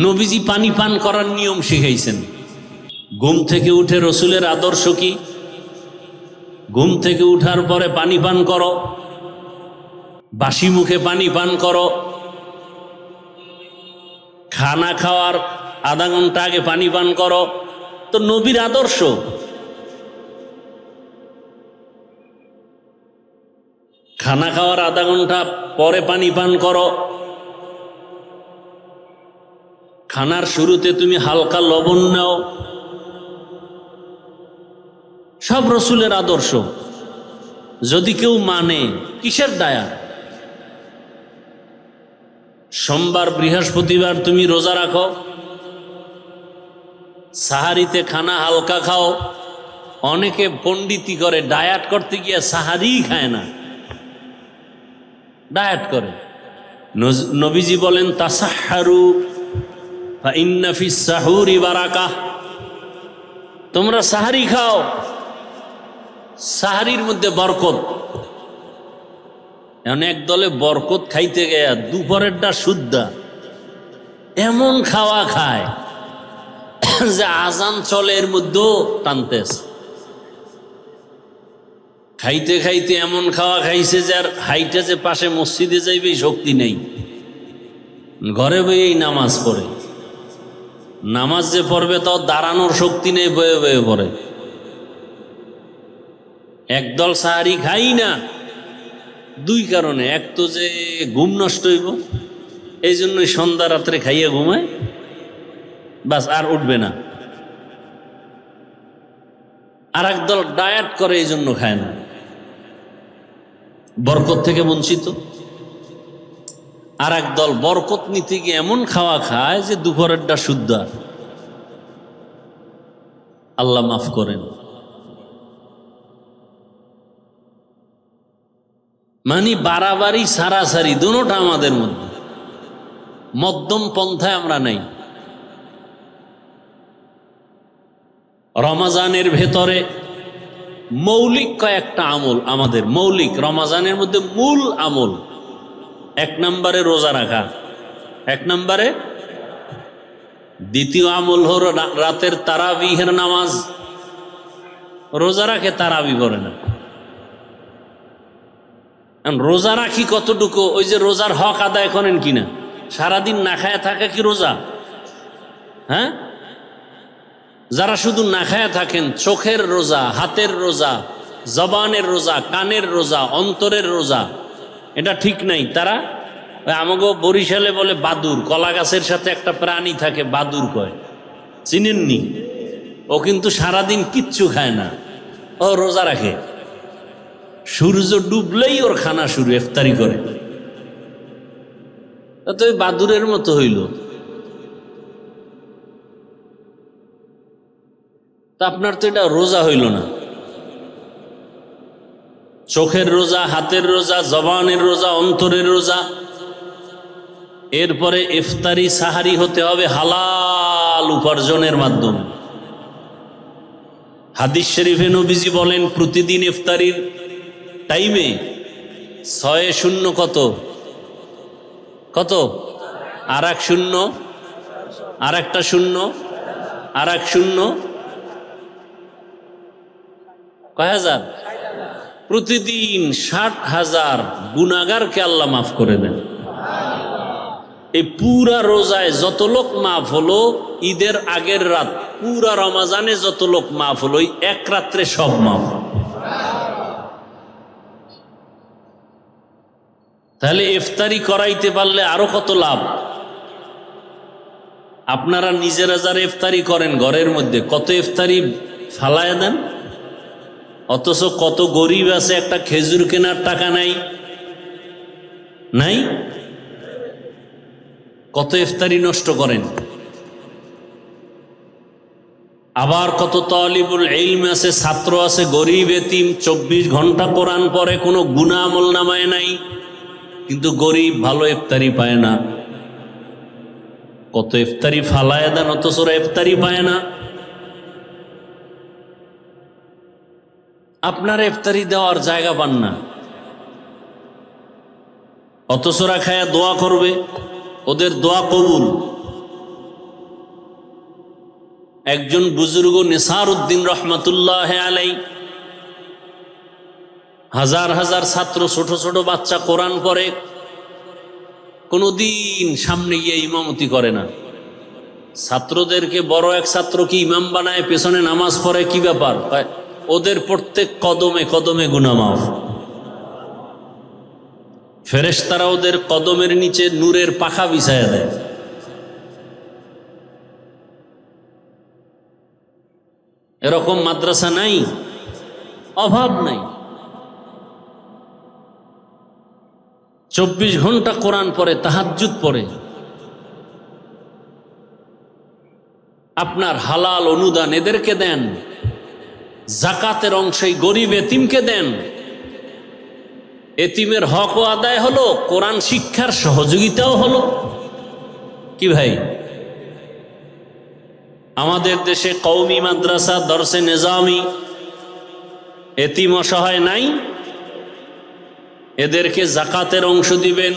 নবীজি পানি পান করার নিয়ম শিখাইছেন। ঘুম থেকে উঠে রসুলের আদর্শ কি? ঘুম থেকে উঠার পরে পানি পান করো, বাসি মুখে পানি পান করো, খানা খাওয়ার আধা ঘন্টা আগে পানি পান করো। তো নবীর আদর্শ। খানা খাওয়ার আধা ঘন্টা পরে পানি পান করো। খানার শুরুতে তুমি হালকা লবণ নাও। সব রসুলের আদর্শ। যদি কেউ মানে, কিসের দায়া? সোমবার বৃহস্পতিবার তুমি রোজা রাখো, সাহারিতে খানা হালকা খাও। অনেকে পণ্ডিতি করে, ডায়াট করতে গিয়ে সাহারিই খায় না, ডায়াট করে। নবীজি বলেন তাসাহহারু ফা ইন্না ফিস সাহুরি বারাকাহ। তোমরা সাহারি খাও, সাহারির মধ্যে বরকত। অনেক দলে বরকত খাইতে গেয়া দুপুরেরটা শুদ্ধা এমন খাওয়া খায় যে আজান চলে এর মধ্যেও টানতেছে। খাইতে খাইতে এমন খাওয়া খাইছে যে আর হাইটা যে পাশে মসজিদে যাইবে শক্তি নেই, ঘরে বইয়েই নামাজ পড়ে। নামাজ যে পড়বে তাও দাঁড়ানোর শক্তি নেই, বয়ে বয়ে পড়ে। একদল সাহারি খাই না দুই কারণে। এক তো যে ঘুম নষ্ট হইব, এই জন্যই সন্ধ্যা রাত্রে খাইয়া ঘুমায়, বাস আর উঠবে না। আর একদল ডায়েট করে, এই জন্য খায় না, বরকত থেকে বঞ্চিত। আর একদল বরকত নিতে গিয়ে এমন খাওয়া খায় যে দুপুরেরটা শুদ্ধ। আল্লাহ মাফ করেন। মানে বাড়াবাড়ি সারাসারি দুটোটা আমাদের মধ্যে, মধ্যম পন্থায় আমরা নাই। রমাজানের ভেতরে মৌলিক কয়েকটা আমল আমাদের, মৌলিক রমাজানের মধ্যে মূল আমল। এক নম্বরে রোজা রাখা, এক নম্বরে। দ্বিতীয় আমল হল রাতের তারাবিহের নামাজ। রোজা রাখে, তারাবি করে না। রোজা রাখি কতটুকু? ওই যে রোজার হক আদায় করেন কিনা? সারাদিন না খায়া থাকা কি রোজা? হ্যাঁ, যারা শুধু না খায়া থাকেন, চোখের রোজা, হাতের রোজা, জবানের রোজা, কানের রোজা, অন্তরের রোজা, এটা ঠিক নাই। তারা আমাকে বরিশালে বলে বাদুর, কলা গাছের সাথে একটা প্রাণী থাকে বাদুর কয়, চিনেননি? ও কিন্তু সারাদিন কিচ্ছু খায় না, ও রোজা রাখে। সূর্য ডুবলেই ওর খানা শুরু, ইফতারি করে। তো বাদুরের মতো হইল। তা আপনার তো এটা রোজা হইল না। চোখের রোজা, হাতের রোজা, জবানের রোজা, অন্তরের রোজা। এরপরে ইফতারি সাহারি হতে হবে হালাল উপার্জনের মাধ্যমে। হাদিস শরীফে নবীজি বলেন প্রতিদিন ইফতারির টাইমে 6 কত কত, আর এক শূন্য, আর একটা শূন্য, আর এক শূন্য, কয় হাজার? প্রতিদিন 60,000 গুনাহগারকে আল্লাহ মাফ করে দেন। এই পুরা রোজায় যত লোক মাফ হলো, ঈদের আগের রাত পুরা রমাজানে যত লোক মাফ হলো, এক রাত্রে সব মাফ। তাহলে ইফতারি করাইতে পারলে আরো কত লাভ। আপনারা নিজেরা যারা ইফতারি করেন ঘরের মধ্যে, কত ইফতারি ফালায় দেন, অথচ কত গরিব আছে একটা খেজুর কেনার টাকা নাই, নাই? কত ইফতারি নষ্ট করেন। আবার কত তালিবুল ইলম আছে, ছাত্র আছে, গরিব এতিম, 24 ঘন্টা কোরআন পড়ে, কোনো গুনাহ আমল নামায় নাই, কিন্তু গরিব, ভালো ইফতারি পায় না। কত ইফতারি ফালায় দেন, অথচ ওরা ইফতারি পায় না। আপনারা ইফতারি দেওয়ার জায়গা পান না, অথচ ওরা খায়া দোয়া করবে, ওদের দোয়া কবুল। একজন বুজুর্গ নেসারউদ্দিন রহমাতুল্লাহ আলাই, হাজার হাজার ছাত্র, ছোট ছোট বাচ্চা কোরআন পড়ে, কোনোদিন সামনে গিয়ে ইমামতি করে না। ছাত্রদেরকে বড় এক ছাত্রকে ইমাম বানায়, পেছনে নামাজ পড়ে, কি ব্যাপার? ওদের প্রত্যেক কদমে কদমে গুনাহ মাফ। ফেরেশতারা ওদের কদমের নিচে নূরের পাখা বিছায়া দেয়। এরকম মাদ্রাসা নাই, অভাব নাই। 24 ঘন্টা কোরআন পড়ে, তাহাজ্জুদ পড়ে। আপনার হালাল অনুদান এদেরকে দেন, জাকাতের অংশে গরিব এতিমকে দেন। এতিমের হকও আদায় হলো, কোরআন শিক্ষার সহযোগিতাও হলো। কি ভাই, আমাদের দেশে কওমি মাদ্রাসা, দরসে নিজামি, এতিম অসহায় নাই, এদেরকে জাকাতের অংশ দিবেন।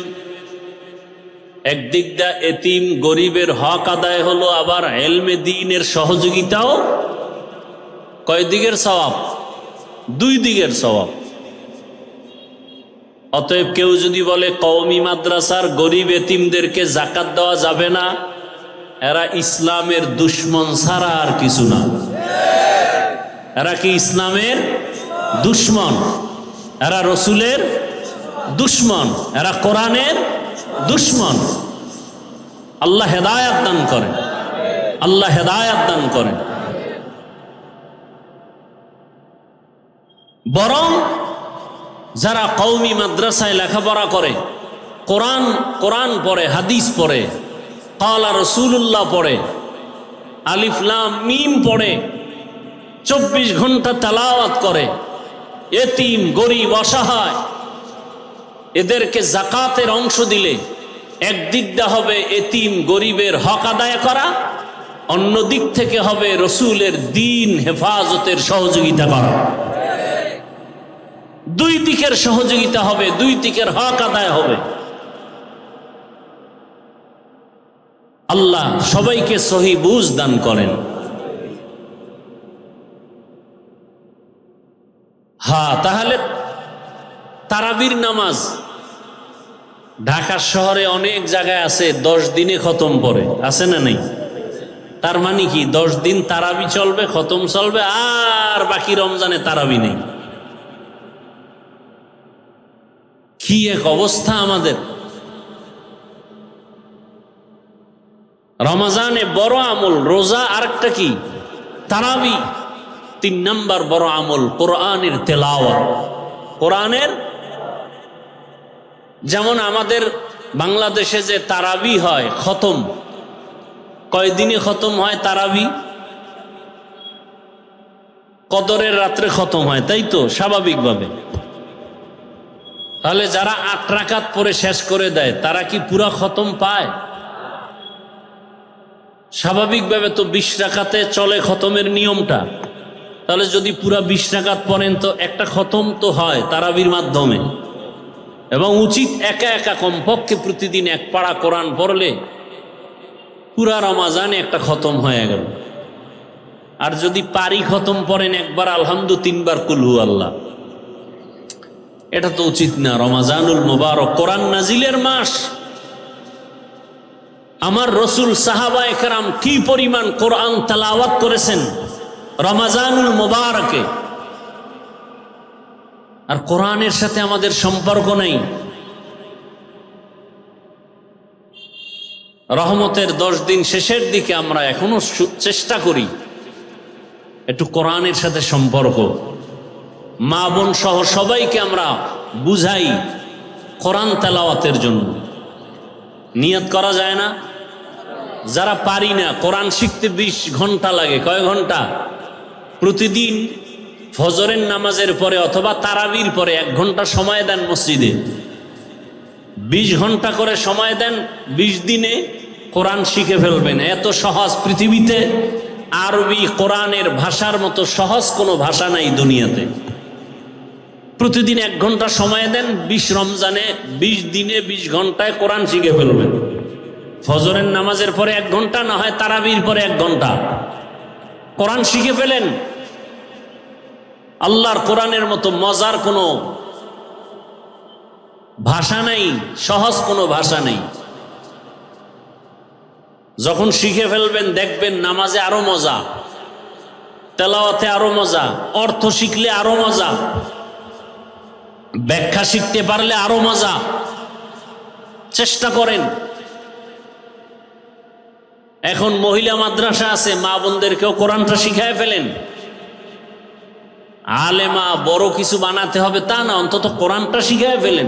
একদিক দা এতিম গরিবের হক আদায় হলো, আবার ইলমে দ্বীনের সহযোগিতাও। কয় দিকের সওয়াব? 2 দিকের সওয়াব। অতএব কেউ যদি বলে কওমি মাদ্রাসার গরিব এতিমদেরকে জাকাত দেওয়া যাবে না, এরা ইসলামের দুশ্মন ছাড়া আর কিছু না। এরা কি ইসলামের দুশ্মন? এরা রসুলের দুশ্মন, এরা কোরআনের দুশ্মন। আল্লাহ হেদায়াত দান করেন, আল্লাহ হেদায়াত দান করেন। বরং যারা কওমি মাদ্রাসায় লেখাপড়া করে, কোরআন পড়ে, হাদিস পড়ে, ক্বালা রাসূলুল্লাহ পড়ে, আলিফ লাম মিম পড়ে, 24 ঘন্টা তেলাওয়াত করে, এতিম গরিব অসহায় এদেরকে জাকাতের অংশ দিলে একদিক দিয়ে হবে এতিম গরিবের হক আদায় করা, অন্য দিক থেকে হবে রসুলের দ্বীন হেফাজতের সহযোগিতা করা। 2 দিকের সহযোগিতা হবে, 2 দিকের হক আদায় হবে। আল্লাহ সবাইকে সহি বুঝ দান করেন। হ্যাঁ, তাহলে তারাবির নামাজ ঢাকা শহরে অনেক জায়গায় আছে 10 দিনে খতম পড়ে, আছে না নেই? তার মানে কি 10 দিন তারাবি চলবে, খতম চলবে, আর বাকি রমজানে তারাবি নেই। কি এক অবস্থা আমাদের! রমজানে বড় আমল রোজা, আরেকটা কি তারাবি। 3 নাম্বার বড় আমল কোরআনের তেলাওয়াত। কোরআনের, যেমন আমাদের বাংলাদেশে যে তারাবি হয়, খতম, কয়দিনে খতম হয় তারাবি? কদরের রাত্রে খতম হয়, তাই তো? স্বাভাবিকভাবে। তাহলে যারা 8 রাকাত পরে শেষ করে দেয়, তারা কি পুরা খতম পায়? স্বাভাবিকভাবে তো 20 রাকাতে চলে খতমের নিয়মটা। তাহলে যদি পুরা 20 রাকাত পড়েন তো একটা খতম তো হয় তারাবির মাধ্যমে। এবং উচিত একা একা কমপক্ষে প্রতিদিন 1 পারা কোরআন পড়লে পুরা রমাজানে একটা খতম হয়ে গেল। আর যদি পারি খতম পড়েন একবার আলহামদুলিল্লাহ, 3 বার কুল হু আল্লাহ। এটা তো উচিত না। রমাজানুল মুবারক, কোরআন নাজিলের মাস। আমার রসুল সাহাবায়ে কেরাম কি পরিমাণ কোরআন তেলাওয়াত করেছেন রমাজানুল মুবারকে। আর কোরআনের সাথে আমাদের সম্পর্ক নেই। রহমতের 10 দিন শেষের দিকে আমরা এখনো চেষ্টা করি একটু কোরআনের সাথে সম্পর্ক। মা বোন সহ সবাইকে আমরা বুঝাই কোরআন তেলাওয়াতের জন্য। নিয়ত করা যায় না? যারা পারি না, কোরআন শিখতে 20 ঘন্টা লাগে। কয় ঘন্টা? প্রতিদিন ফজরের নামাজের পরে অথবা তারাবির পরে 1 ঘন্টা সময় দেন মসজিদে। 20 ঘন্টা করে সময় দেন, 20 দিনে কোরআন শিখে ফেলবেন। এত সহজ পৃথিবীতে আরবি কোরআনের ভাষার মতো সহজ কোনো ভাষা নাই দুনিয়াতে। প্রতিদিন 1 ঘন্টা সময় দেন, 20 রমজানে 20 দিনে 20 ঘন্টায় কোরআন শিখে ফেলবেন। ফজরের নামাজের পরে 1 ঘন্টা, না হয় তারাবির পরে 1 ঘন্টা। কোরআন শিখে ফেলেন। আল্লাহর কোরআনের মতো মজার কোনো ভাষা নেই, সহজ কোনো ভাষা নেই। যখন শিখে ফেলবেন দেখবেন নামাজে আরো মজা, তেলাওয়াতে আরো মজা, অর্থ শিখলে আরো মজা, ব্যাখ্যা শিখতে পারলে আরো মজা। চেষ্টা করেন। এখন মহিলা মাদ্রাসা আছে, মা বোনদেরকেও কোরআনটা শিখায় ফেলেন। আলেমা বড় কিছু বানাতে হবে তা না, অন্তত কোরআনটা শিখায় ফেলেন,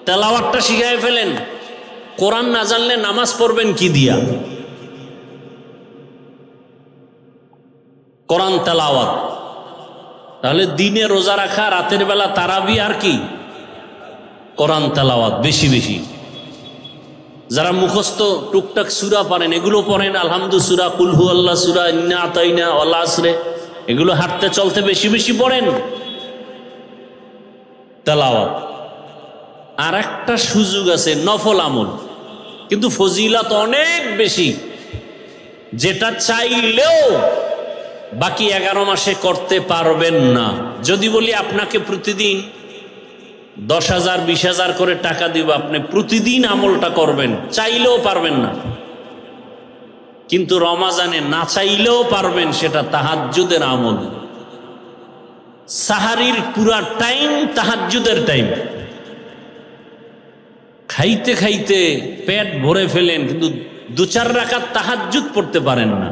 তেলাওয়াতটা শিখায় ফেলেন। কোরআন না জানলে নামাজ পড়বেন কি দিয়া? কোরআন তেলাওয়াত। তাহলে দিনে রোজা রাখা, রাতের বেলা তারাবি, আর কি? কোরআন তেলাওয়াত বেশি বেশি। যারা মুখস্থ টুকটাক সূরা পারেন এগুলো পড়েন, আলহামদু সূরা, কুল হু আল্লাহ সূরা, ইন্না আতাইনা, ওয়াল আসরে, এগুলো হাঁটতে চলতে বেশি বেশি পড়েন তেলাওয়াত। আর একটা সুযোগ আছে, নফল আমল, কিন্তু ফজিলত অনেক বেশি, যেটা চাইলেও বাকি 11 মাসে করতে পারবেন না। যদি বলি আপনাকে প্রতিদিন 10,000 20,000 করে টাকা দিব, আপনি প্রতিদিন আমলটা করবেন, চাইলেও পারবেন না। কিন্তু রমাজানে না চাইলেও পারবেন, সেটা তাহাজ্জুদের আমল। সাহারির পুরা টাইম তাহাজ্জুদের টাইম। খাইতে খাইতে পেট ভরে ফেলেন, কিন্তু 2-4 রাকাত তাহাজ্জুদ পড়তে পারেন না,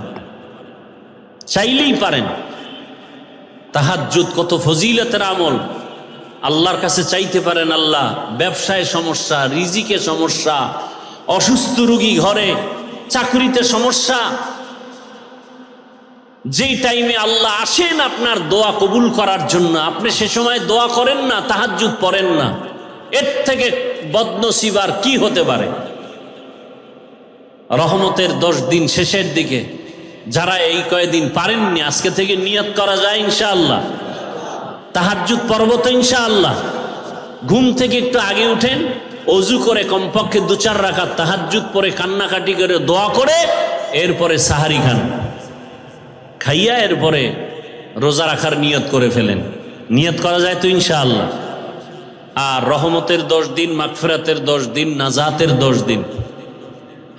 চাইলেই পারেন। তাহাজ্জুদ কত ফজিলতের আমল। আল্লাহর কাছে চাইতে পারেন, আল্লাহ ব্যবসায় সমস্যা, রিজিকে সমস্যা, অসুস্থ রোগী ঘরে, চাকরিতে সমস্যা, যেই টাইমে আল্লাহ আসেন আপনার দোয়া কবুল করার জন্য, আপনি সে সময় দোয়া করেন না, তাহাজ্জুদ পড়েন না, এর থেকে বদনসিব আর কি হতে পারে? রহমতের 10 দিন শেষের দিকে যারা এই কয়েকদিন পারেননি, আজকে থেকে নিয়ত করা যায় ইনশাআল্লাহ, তাহাজ্জুদ পড়ব তো ইনশাআল্লাহ। ঘুম থেকে একটু আগে উঠেন, অজু করে কমপক্ষে 2-4 রাকাত তাহাজ্জুদ পরে কান্নাকাটি করে দোয়া করে এরপরে সাহারি খান, খাইয়া এরপরে রোজা রাখার নিয়ত করে ফেলেন। নিয়ত করা যায় তো ইনশাআল্লাহ। আর রহমতের 10 দিন, মাগফিরাতের 10 দিন, নাজাতের 10 দিন,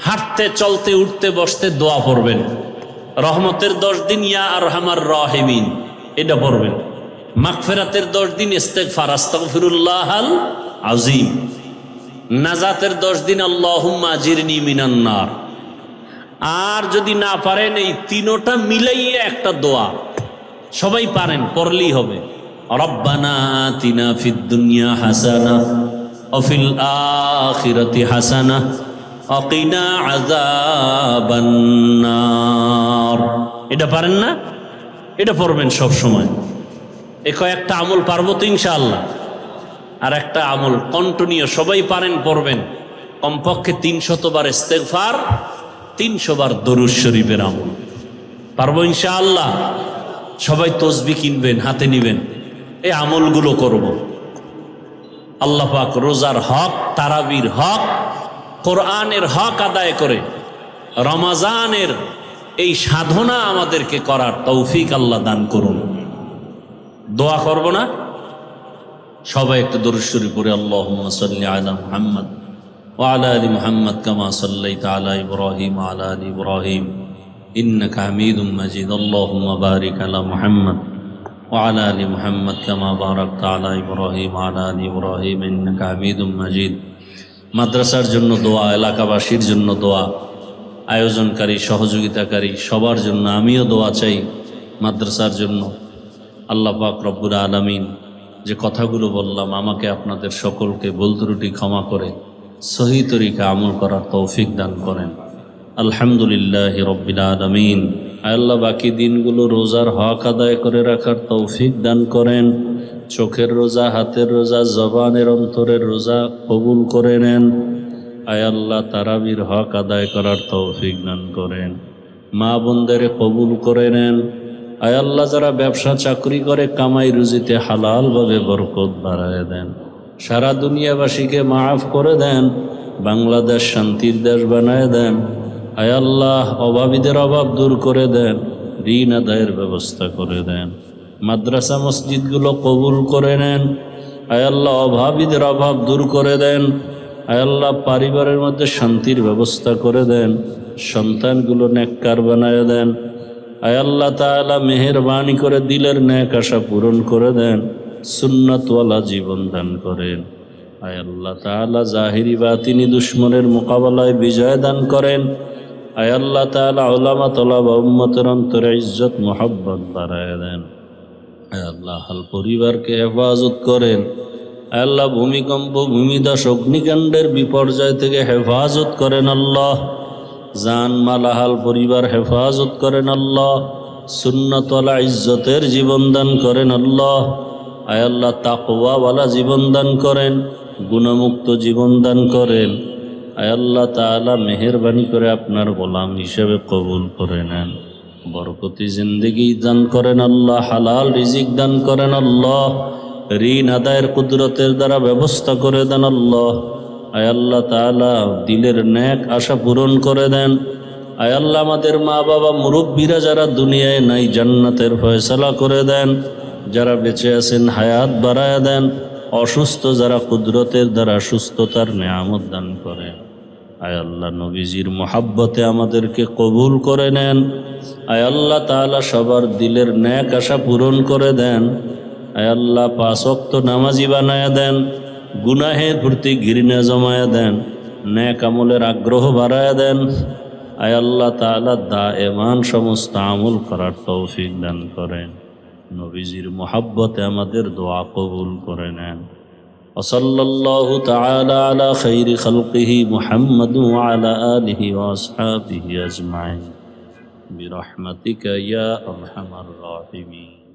হাঁটতে চলতে উঠতে বসতে দোয়া পড়বেন। রহমতের 10 দিন ইয়া আরহামার রাহিমিন, এটা পড়বেন। মাগফিরাতের 10 দিন ইস্তিগফার, আস্তাগফিরুল্লাহাল আযীম। নাজাতের 10 দিন আল্লাহুম্মা আজিরনি মিনান নার। আর যদি না পারেন এই তিনোটা মিলাইয়া একটা দোয়া, সবাই পারেন, পড়লেই হবে। রব্বানা আতিনা ফিদ দুনিয়া হাসানাহ ওয়া ফিল আখিরাতি হাসানাহ ওয়া কিনা আযাবান নার। এটা পারেন না? এটা পড়বেন সব সময়। এ কয়েকটা আমল পারবো তো ইনশাআল্লাহ। আর একটা আমল কন্টিনিউ সবাই পারেন, পড়বেন। কমপক্ষে 300 বার ইস্তিগফার, 300 বার দরুদ শরীফের আমল পারবো ইনশাআল্লাহ। সবাই তসবিহ কিনবেন, হাতে নিবেন, এই আমলগুলো করব। আল্লাহ পাক রোজার হক, তারাবির হক, কোরআনের হক আদায় করে রমাজানের এই সাধনা আমাদেরকে করার তৌফিক আল্লাহ দান করুন। দোয়া করব না? সবাই একটু দরুদ শরীফ পড়ে, আল্লাহুম্মা সাল্লি আলা মুহাম্মদ ওয়া আলা আলি মুহাম্মদ কামা সাল্লাইতা আলা ইব্রাহিম ওয়া আলা আলি ইব্রাহিম ইন্নাকা হামিদুম মাজিদ। আল্লাহুম্মা বারিক আলা মুহাম্মদ ওয়া আলা আলি মুহাম্মদ কামা বারাকতা আলা ইব্রাহিম ওয়া আলা আলি ইব্রাহিম ইন্নাকা হামিদুম মাজিদ। মাদ্রাসার জন্য দোয়া, এলাকাবাসীর জন্য দোয়া, আয়োজনকারী, সহযোগিতাকারী সবার জন্য আমিও দোয়া চাই। মাদ্রাসার জন্য আল্লাহ পাক রব্বুল আলামিন যে কথাগুলো বললাম, আমাকে আপনাদের সকলকে ভুল ত্রুটি ক্ষমা করে সহি তরিকা আমল করার তৌফিক দান করেন। আলহামদুলিল্লাহি রব্বিল আলামিন। আল্লাহ বাকি দিনগুলো রোজার হক আদায় করে রাখার তৌফিক দান করেন। চোখের রোজা, হাতের রোজা, জবানের অন্তরের রোজা কবুল করে নেন। আয় আল্লাহ তারাবির হক আদায় করার তৌফিক দান করেন। মা বোনদের কবুল করে নেন। আয় আল্লাহ যারা ব্যবসা চাকরি করে কামাই রুজিতে হালালভাবে বরকত বাড়ায় দেন। সারা দুনিয়াবাসীকে মাফ করে দেন। বাংলাদেশ শান্তির দেশ বানায় দেন। আয় আল্লাহ অভাবীদের অভাব দূর করে দেন। ঋণ আদায়ের ব্যবস্থা করে দেন। মাদ্রাসা মসজিদগুলো কবুল করে নেন। আয় আল্লাহ অভাবীদের অভাব দূর করে দেন। আয় আল্লাহ পরিবারের মধ্যে শান্তির ব্যবস্থা করে দেন। সন্তানগুলো নেককার বানায় দেন। আয় আল্লাহ তাআলা মেহেরবানি করে দিলের নেক আশা পূরণ করে দেন। সুন্নাতওয়ালা জীবন দান করেন। আয় আল্লাহ তাআলা জাহিরি বাতিনি দুশ্মনের মোকাবেলায় বিজয় দান করেন। আয় আল্লাহ তাআলা উলামা তলাবা উম্মতের অন্তরে ইজ্জত মোহাব্বত বাড়ায় দেন। আয় আল্লাহ হাল পরিবারকে হেফাজত করেন। আয় আল্লাহ ভূমিকম্প ভূমিধস অগ্নিকাণ্ডের বিপর্যয় থেকে হেফাজত করেন আল্লাহ। জান মালাহাল পরিবার হেফাজত করেন আল্লাহ। সুন্নতওয়ালা ইজ্জতের জীবন দান করেন আল্লাহ। আয় আল্লাহ তাকওয়াওয়ালা জীবন দান করেন, গুণমুক্ত জীবন দান করেন। আয় আল্লাহ তাআলা মেহেরবানি করে আপনার গোলাম হিসেবে কবুল করে নেন। বরকতি জিন্দেগি দান করেন আল্লাহ। হালাল রিজিক দান করেন আল্লাহ। ঋণ আদায়ের কুদরতের দ্বারা ব্যবস্থা করে দেন আল্লাহ। আয় আল্লাহ তাআলা দিলের নেক আশা পূরণ করে দেন। আয় আল্লাহ আমাদের মা বাবা মুরব্বীরা যারা দুনিয়ায় নাই জান্নাতের ফয়সালা করে দেন। যারা বেঁচে আছেন হায়াত বাড়ায় দেন। অসুস্থ যারা কুদরতের দ্বারা সুস্থতার নেয়ামত দান করেন। আয় আল্লাহ নবীজির মোহাব্বতে আমাদেরকে কবুল করে নেন। আয় আল্লাহ তাআলা সবার দিলের নেক আশা পূরণ করে দেন। আয় আল্লাহ 5 ওয়াক্ত নামাজি বানায়া দেন। গুনাহের প্রতি ঘৃণা জমায়া দেন। নেক আমলের আগ্রহ বাড়ায়া দেন। আয় আল্লাহ তাআলা দায়েমান সমস্ত আমল করার তৌফিক দান করেন। নবীজির মোহাব্বতে আমাদের দোয়া কবুল করে নেন। ওয়াসাল্লাল্লাহু তাআলা আলা খাইরি খালকিহি মুহাম্মাদ ওয়া আলা আলিহি ওয়া আসহাবিহি আজমাইন বিরহমাতিকা ইয়া আরহামার রাহিমিন।